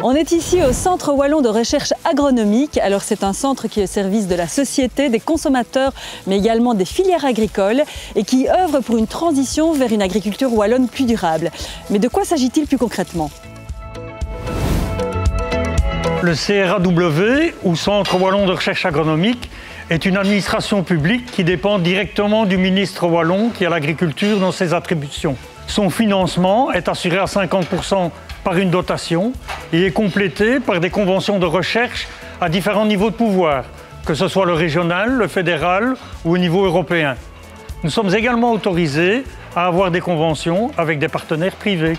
On est ici au Centre Wallon de recherche agronomique. Alors c'est un centre qui est au service de la société, des consommateurs, mais également des filières agricoles et qui œuvre pour une transition vers une agriculture wallonne plus durable. Mais de quoi s'agit-il plus concrètement ? Le CRAW, ou Centre Wallon de recherche agronomique, est une administration publique qui dépend directement du ministre wallon qui a l'agriculture dans ses attributions. Son financement est assuré à 50% par une dotation et est complété par des conventions de recherche à différents niveaux de pouvoir, que ce soit le régional, le fédéral ou au niveau européen. Nous sommes également autorisés à avoir des conventions avec des partenaires privés.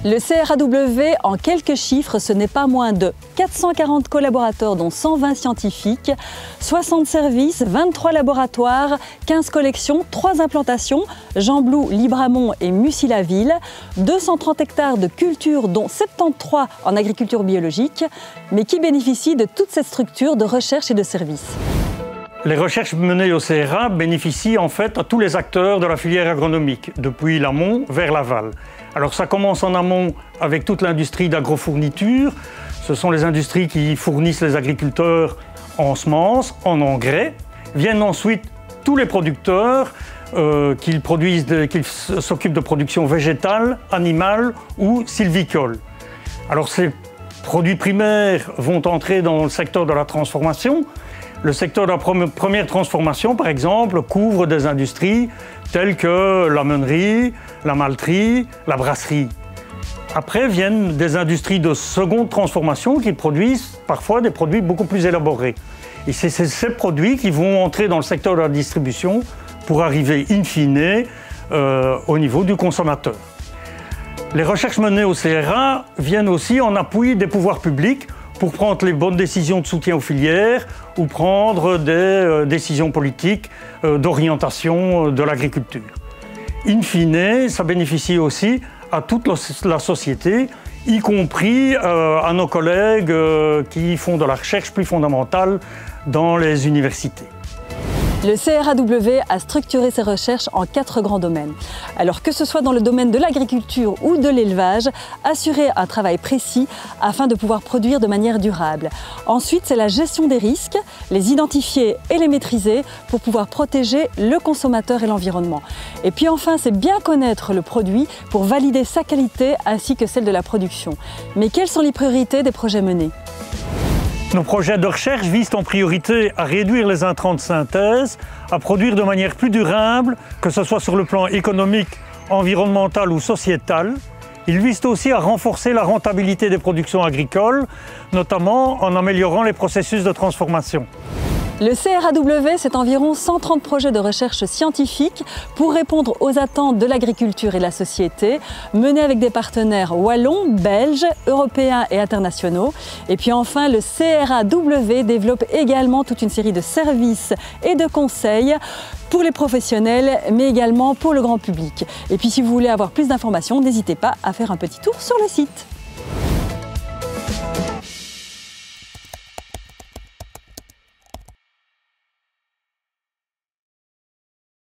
Le CRAW, en quelques chiffres, ce n'est pas moins de 440 collaborateurs, dont 120 scientifiques, 60 services, 23 laboratoires, 15 collections, 3 implantations, Jean-Blou, Libramont et Mussy-la-Ville, 230 hectares de cultures, dont 73 en agriculture biologique, mais qui bénéficient de toute cette structure de recherche et de services. Les recherches menées au CRA bénéficient en fait à tous les acteurs de la filière agronomique, depuis l'amont vers l'aval. Alors ça commence en amont avec toute l'industrie d'agrofourniture. Ce sont les industries qui fournissent les agriculteurs en semences, en engrais. Viennent ensuite tous les producteurs qui s'occupent de production végétale, animale ou sylvicole. Alors ces produits primaires vont entrer dans le secteur de la transformation. Le secteur de la première transformation, par exemple, couvre des industries telles que la meunerie, la malterie, la brasserie. Après viennent des industries de seconde transformation qui produisent parfois des produits beaucoup plus élaborés. Et c'est ces produits qui vont entrer dans le secteur de la distribution pour arriver in fine au niveau du consommateur. Les recherches menées au CRA viennent aussi en appui des pouvoirs publics pour prendre les bonnes décisions de soutien aux filières ou prendre des décisions politiques d'orientation de l'agriculture. In fine, ça bénéficie aussi à toute la société, y compris à nos collègues qui font de la recherche plus fondamentale dans les universités. Le CRAW a structuré ses recherches en 4 grands domaines. Alors que ce soit dans le domaine de l'agriculture ou de l'élevage, assurer un travail précis afin de pouvoir produire de manière durable. Ensuite, c'est la gestion des risques, les identifier et les maîtriser pour pouvoir protéger le consommateur et l'environnement. Et puis enfin, c'est bien connaître le produit pour valider sa qualité ainsi que celle de la production. Mais quelles sont les priorités des projets menés ? Nos projets de recherche visent en priorité à réduire les intrants de synthèse, à produire de manière plus durable, que ce soit sur le plan économique, environnemental ou sociétal. Ils visent aussi à renforcer la rentabilité des productions agricoles, notamment en améliorant les processus de transformation. Le CRAW, c'est environ 130 projets de recherche scientifique pour répondre aux attentes de l'agriculture et de la société, menés avec des partenaires wallons, belges, européens et internationaux. Et puis enfin, le CRAW développe également toute une série de services et de conseils pour les professionnels, mais également pour le grand public. Et puis si vous voulez avoir plus d'informations, n'hésitez pas à faire un petit tour sur le site.